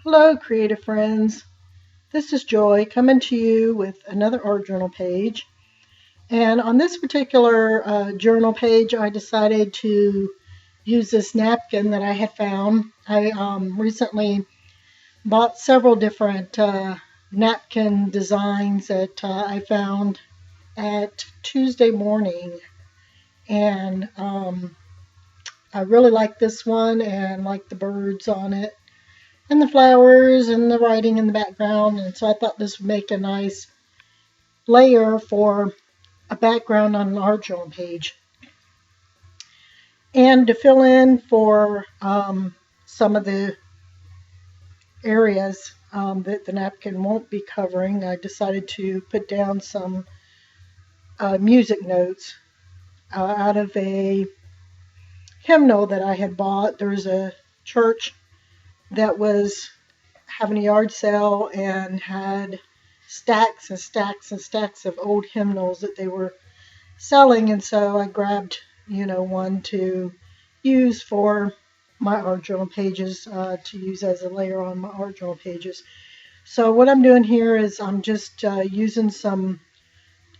Hello, creative friends. This is Joy coming to you with another art journal page. And on this particular journal page, I decided to use this napkin that I had found. I recently bought several different napkin designs that I found at Tuesday morning. And I really like this one and like the birds on it, and the flowers and the writing in the background. And so I thought this would make a nice layer for a background on an art journal page. And to fill in for some of the areas that the napkin won't be covering, I decided to put down some music notes out of a hymnal that I had bought. There was a church that was having a yard sale and had stacks and stacks and stacks of old hymnals that they were selling, and so I grabbed one to use for my art journal pages, to use as a layer on my art journal pages. So what I'm doing here is I'm just using some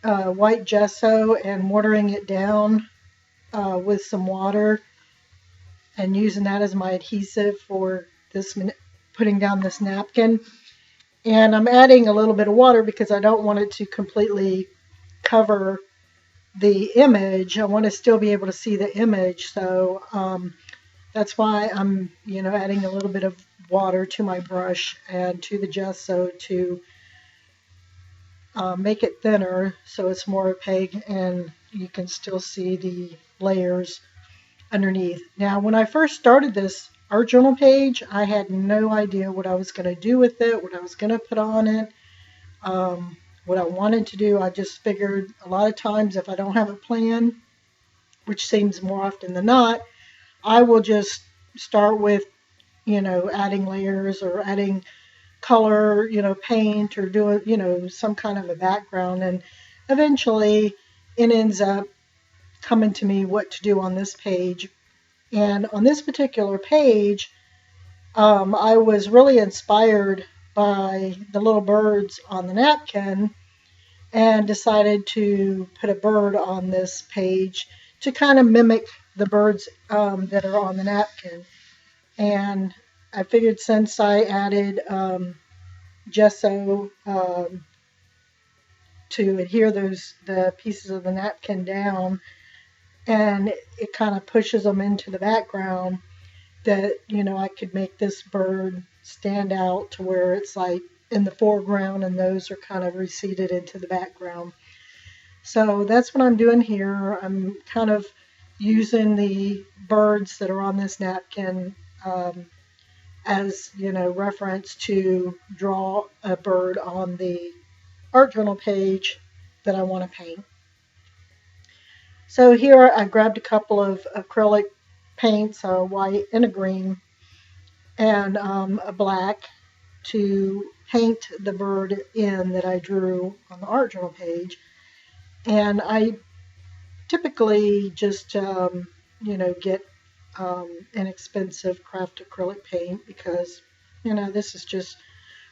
white gesso and watering it down with some water and using that as my adhesive for this, putting down this napkin. And I'm adding a little bit of water because I don't want it to completely cover the image. I want to still be able to see the image. So that's why I'm adding a little bit of water to my brush and to the gesso to make it thinner so it's more opaque and you can still see the layers underneath. Now, when I first started this art journal page, I had no idea what I was going to do with it, what I was going to put on it, what I wanted to do. I just figured a lot of times if I don't have a plan, which seems more often than not, I will just start with, adding layers or adding color, paint, or doing, some kind of a background. And eventually it ends up coming to me what to do on this page. And on this particular page, I was really inspired by the little birds on the napkin and decided to put a bird on this page to kind of mimic the birds that are on the napkin. And I figured since I added gesso to adhere the pieces of the napkin down, and it kind of pushes them into the background, that I could make this bird stand out to where it's like in the foreground and those are kind of receded into the background. So that's what I'm doing here. I'm kind of using the birds that are on this napkin as reference to draw a bird on the art journal page that I want to paint. So here I grabbed a couple of acrylic paints, a white and a green, and a black, to paint the bird in that I drew on the art journal page. And I typically just get inexpensive craft acrylic paint because this is just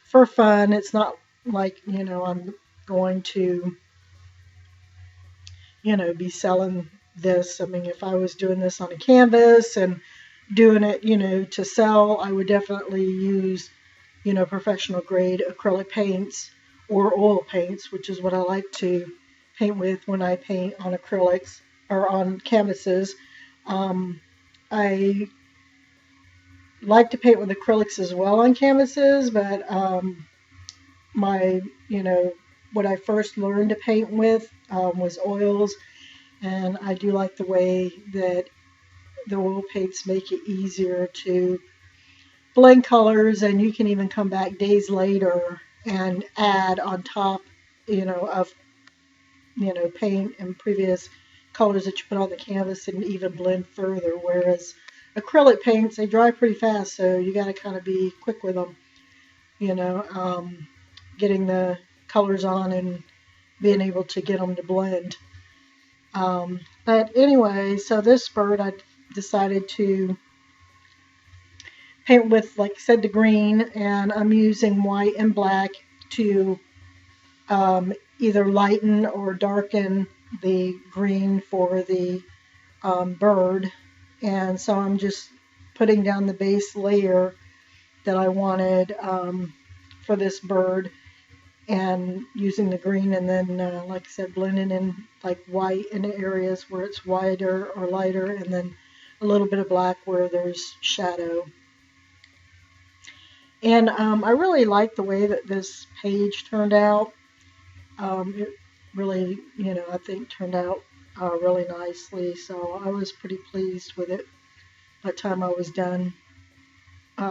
for fun. It's not like I'm going to be selling this. I mean, if I was doing this on a canvas and doing it, to sell, I would definitely use, professional grade acrylic paints or oil paints, which is what I like to paint with when I paint on acrylics or on canvases. I like to paint with acrylics as well on canvases, but what I first learned to paint with was oils, and I do like the way that the oil paints make it easier to blend colors, and you can even come back days later and add on top of paint and previous colors that you put on the canvas and even blend further, whereas acrylic paints, they dry pretty fast, so you got to kind of be quick with them, getting the colors on and being able to get them to blend. But anyway, so this bird I decided to paint with, like I said, the green, and I'm using white and black to either lighten or darken the green for the bird. And so I'm just putting down the base layer that I wanted for this bird, and using the green, and then like I said, blending in like white in areas where it's wider or lighter, and then a little bit of black where there's shadow. And I really like the way that this page turned out. It really, I think turned out really nicely, so I was pretty pleased with it by the time I was done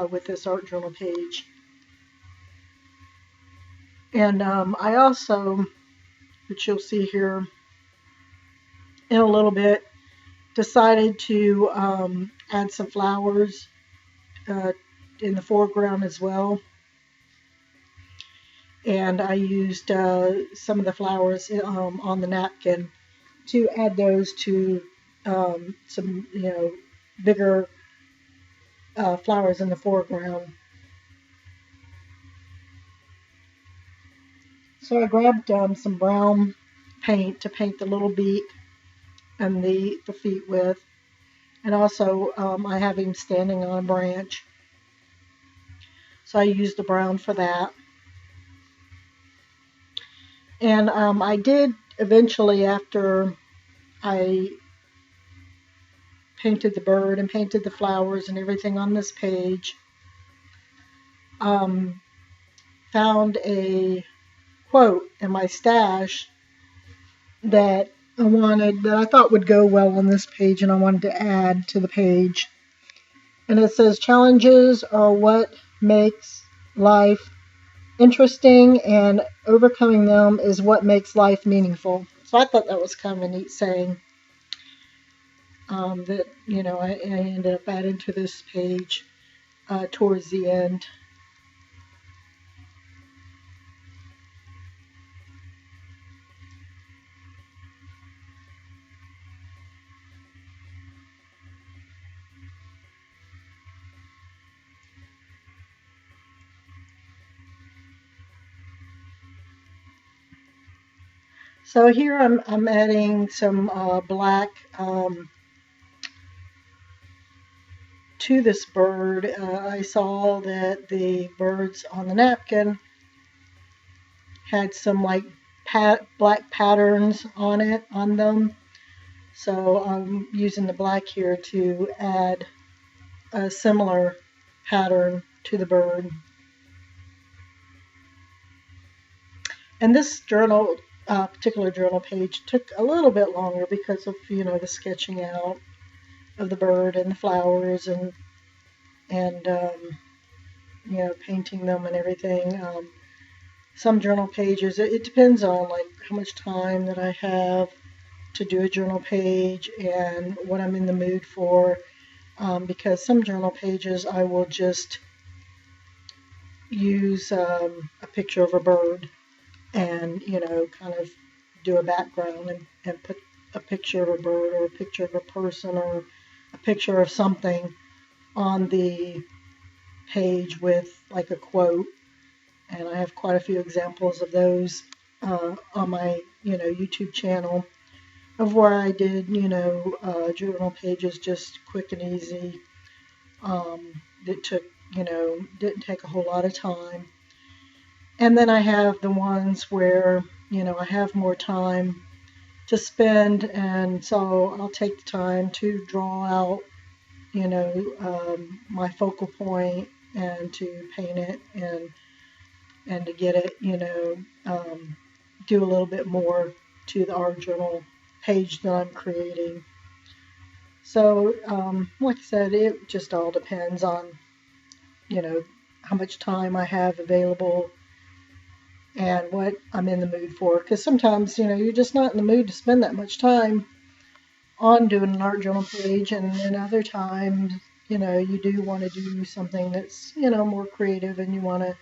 with this art journal page. And I also, which you'll see here in a little bit, decided to add some flowers in the foreground as well. And I used some of the flowers on the napkin to add those to some, bigger flowers in the foreground. So I grabbed some brown paint to paint the little beak and the feet with. And also I have him standing on a branch. So I used the brown for that. And I did eventually, after I painted the bird and painted the flowers and everything on this page, found a quote in my stash that I thought would go well on this page, and I wanted to add to the page. And it says, "Challenges are what makes life interesting, and overcoming them is what makes life meaningful." So I thought that was kind of a neat saying that, I ended up adding to this page towards the end. So here I'm adding some black to this bird. I saw that the birds on the napkin had some like black patterns on them. So I'm using the black here to add a similar pattern to the bird. And this particular journal page took a little bit longer because of, the sketching out of the bird and the flowers and painting them and everything. Some journal pages, it depends on like how much time that I have to do a journal page and what I'm in the mood for, because some journal pages I will just use a picture of a bird and kind of do a background and put a picture of a bird or a picture of a person or a picture of something on the page with like a quote. And I have quite a few examples of those on my YouTube channel, of where I did journal pages just quick and easy. That took didn't take a whole lot of time. And then I have the ones where I have more time to spend, and so I'll take the time to draw out my focal point and to paint it and to get it do a little bit more to the art journal page that I'm creating. So like I said, it just all depends on how much time I have available and what I'm in the mood for, because sometimes you're just not in the mood to spend that much time on doing an art journal page, and then other times you do want to do something that's more creative and you want to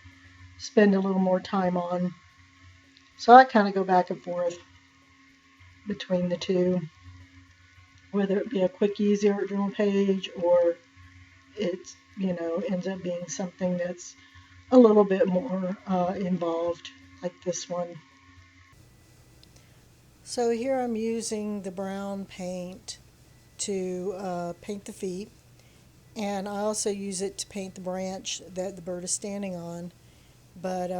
spend a little more time on. So I kind of go back and forth between the two, whether it be a quick easy art journal page or it's ends up being something that's a little bit more involved, like this one. So here I'm using the brown paint to paint the feet, and I also use it to paint the branch that the bird is standing on. But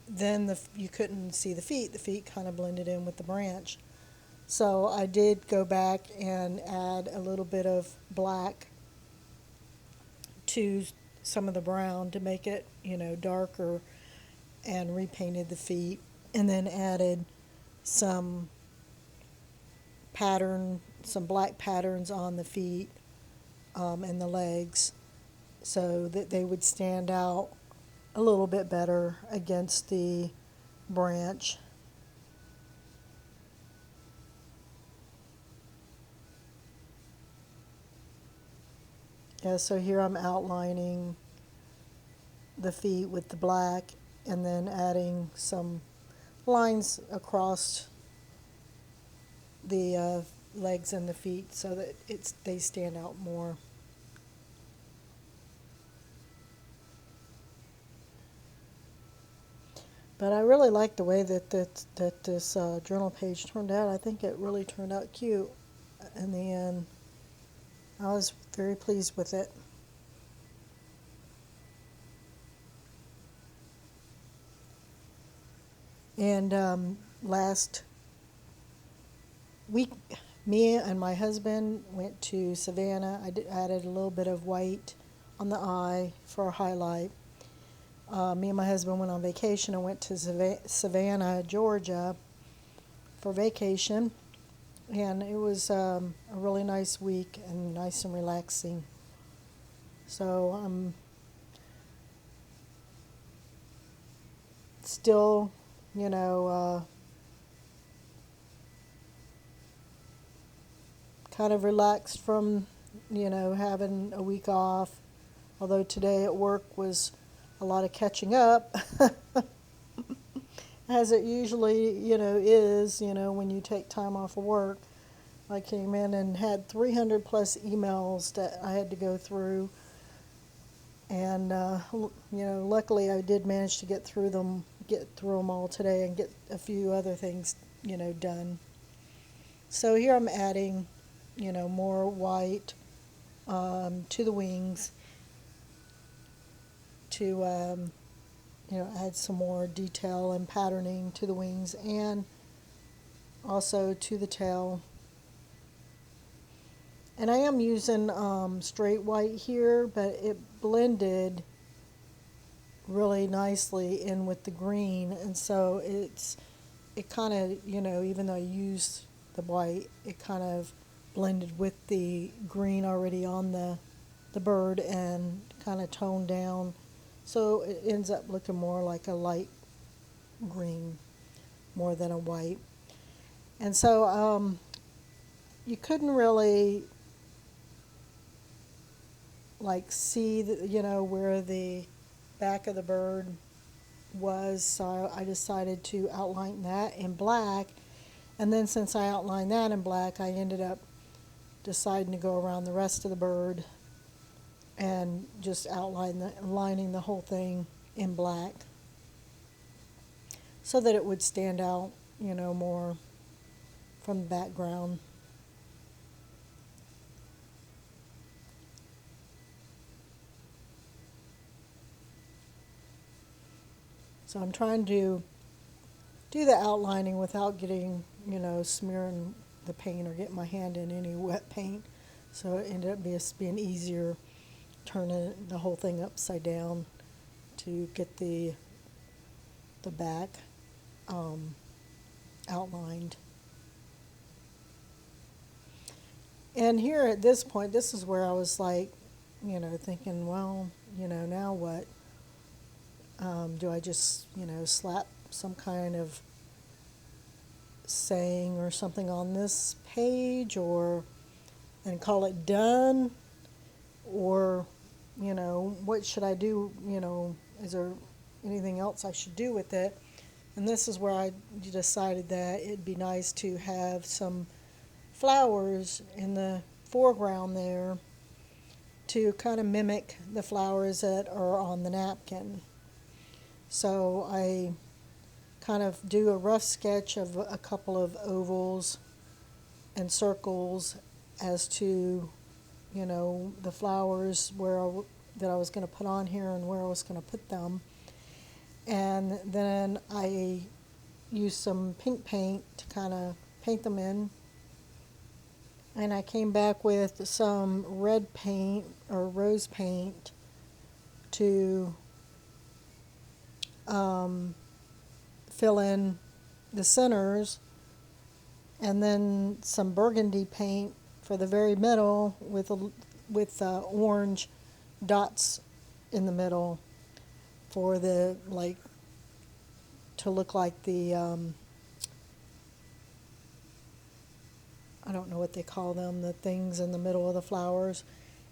then you couldn't see the feet. The feet kind of blended in with the branch. So I did go back and add a little bit of black to some of the brown to make it, darker, and repainted the feet, and then added some some black patterns on the feet and the legs so that they would stand out a little bit better against the branch. Yeah, so here I'm outlining the feet with the black and then adding some lines across the legs and the feet so that they stand out more. But I really like the way that this journal page turned out. I think it really turned out cute in the end. I was very pleased with it. And last week, me and my husband went to Savannah. Added a little bit of white on the eye for a highlight. Me and my husband went on vacation and went to Savannah, Georgia for vacation. And it was a really nice week and nice and relaxing. So I'm still, kind of relaxed from, having a week off. Although today at work was a lot of catching up, as it usually, is, when you take time off of work. I came in and had 300 plus emails that I had to go through. And, luckily I did manage to get through them all today and get a few other things, done. So here I'm adding, more white to the wings to, add some more detail and patterning to the wings and also to the tail. And I am using straight white here, but it blended really nicely in with the green, and so it kind of, even though I used the white, it kind of blended with the green already on the bird and kind of toned down, so it ends up looking more like a light green more than a white. And so you couldn't really see where the back of the bird was, so I decided to outline that in black. And then since I outlined that in black, I ended up deciding to go around the rest of the bird and just lining the whole thing in black so that it would stand out, more from the background. So I'm trying to do the outlining without getting, smearing the paint or getting my hand in any wet paint. So it ended up being easier turning the whole thing upside down to get the back outlined. And here at this point, this is where I was thinking, well, now what? Do I just, slap some kind of saying or something on this page and call it done? Or, what should I do? Is there anything else I should do with it? And this is where I decided that it'd be nice to have some flowers in the foreground there to kind of mimic the flowers that are on the napkin. So I kind of do a rough sketch of a couple of ovals and circles as to, the flowers that I was going to put on here and where I was going to put them. And then I use some pink paint to kind of paint them in. And I came back with some red paint or rose paint to fill in the centers, and then some burgundy paint for the very middle with orange dots in the middle for the to look like the I don't know what they call them, the things in the middle of the flowers.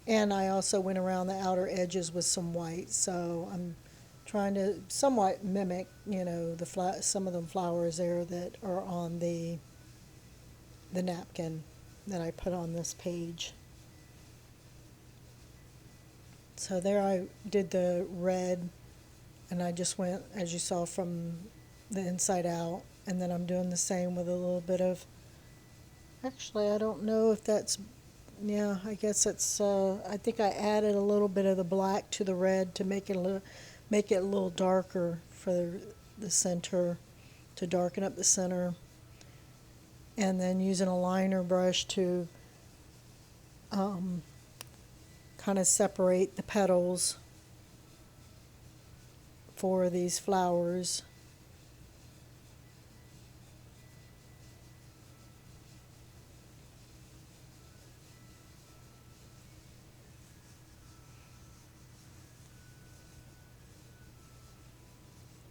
And I also went around the outer edges with some white, so I'm trying to somewhat mimic, some of the flowers there that are on the napkin that I put on this page. So there I did the red, and I just went, as you saw, from the inside out, and then I'm doing the same with a little bit of, actually I don't know if that's, yeah, I guess it's, I think I added a little bit of the black to the red to make it a little darker for the center, to darken up the center. And then using a liner brush to kind of separate the petals for these flowers.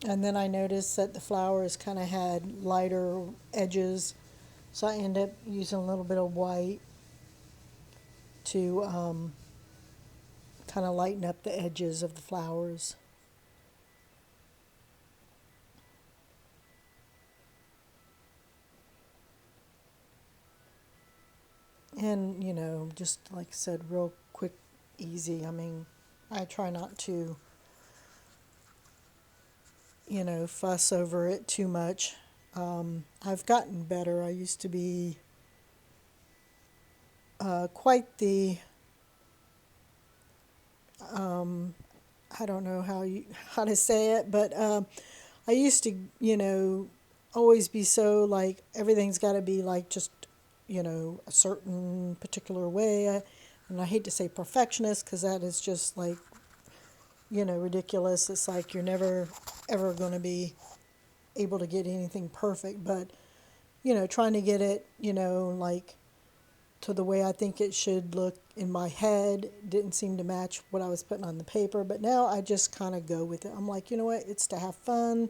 And then I noticed that the flowers kind of had lighter edges, so I ended up using a little bit of white to kind of lighten up the edges of the flowers. And, just like I said, real quick, easy. I mean, I try not to, fuss over it too much. I've gotten better. I used to be quite the, I don't know how to say it, but I used to, always be so like everything's got to be like just, a certain particular way. And I hate to say perfectionist because that is just like, ridiculous. It's like you're never ever going to be able to get anything perfect, but trying to get it, like to the way I think it should look in my head didn't seem to match what I was putting on the paper. But now I just kind of go with it. I'm like, you know what, it's to have fun,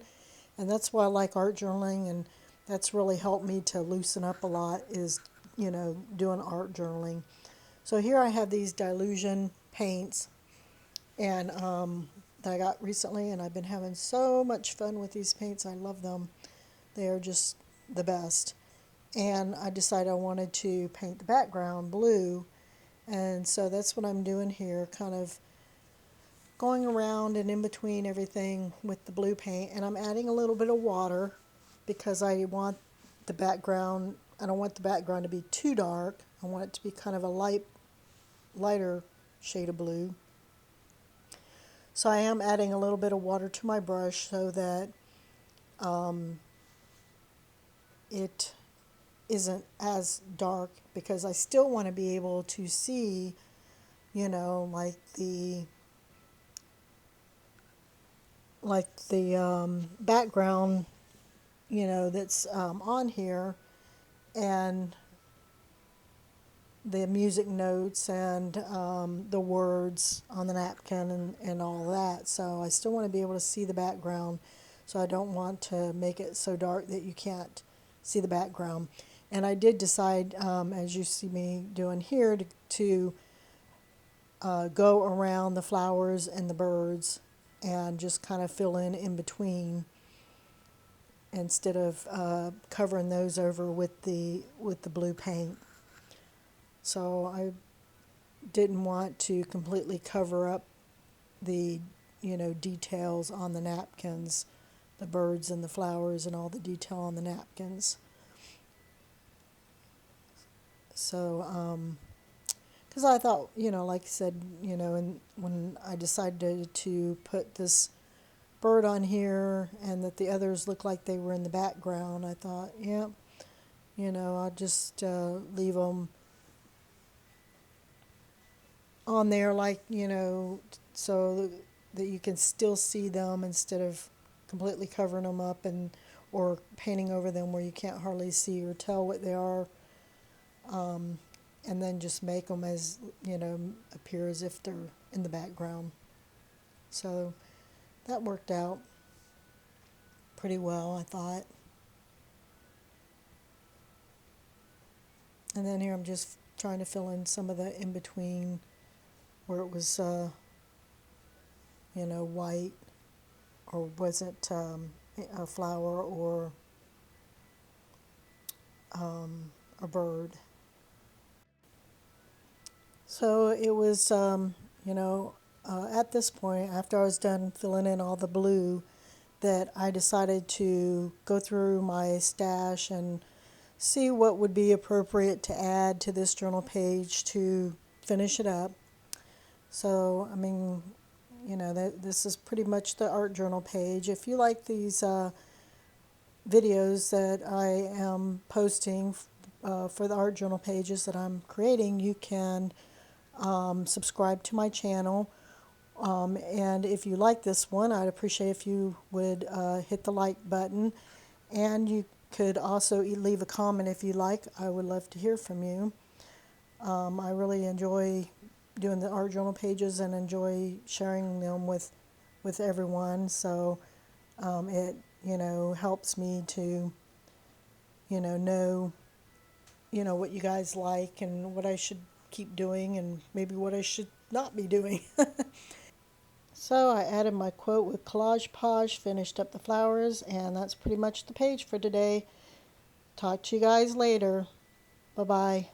and that's why I like art journaling, and that's really helped me to loosen up a lot is, doing art journaling. So here I have these Dylusion paints, and that I got recently, and I've been having so much fun with these paints. I love them. They are just the best. And I decided I wanted to paint the background blue, and so that's what I'm doing here, kind of going around and in between everything with the blue paint. And I'm adding a little bit of water because I don't want the background to be too dark. I want it to be kind of a lighter shade of blue. So I am adding a little bit of water to my brush so that it isn't as dark, because I still want to be able to see, like the background, that's on here, and the music notes and the words on the napkin and all that. So I still want to be able to see the background. So I don't want to make it so dark that you can't see the background. And I did decide, as you see me doing here, to go around the flowers and the birds and just kind of fill in between, instead of covering those over with the blue paint. So I didn't want to completely cover up the, details on the napkins, the birds and the flowers and all the detail on the napkins. So, because I thought, like I said, and when I decided to put this bird on here and that the others looked like they were in the background, I thought, yeah, I'll just leave them on there, like, so that you can still see them instead of completely covering them up and or painting over them where you can't hardly see or tell what they are. And then just make them as, appear as if they're in the background. So that worked out pretty well, I thought. And then here I'm just trying to fill in some of the in between where it was, white, or was it a flower or a bird. So it was, at this point, after I was done filling in all the blue, that I decided to go through my stash and see what would be appropriate to add to this journal page to finish it up. So, I mean, this is pretty much the art journal page. If you like these videos that I am posting for the art journal pages that I'm creating, you can subscribe to my channel. And if you like this one, I'd appreciate if you would hit the like button. And you could also leave a comment if you like. I would love to hear from you. I really enjoy doing the art journal pages and enjoy sharing them with everyone. So it helps me to know what you guys like and what I should keep doing and maybe what I should not be doing. So I added my quote with Collage Page, finished up the flowers, and that's pretty much the page for today. Talk to you guys later. Bye-bye.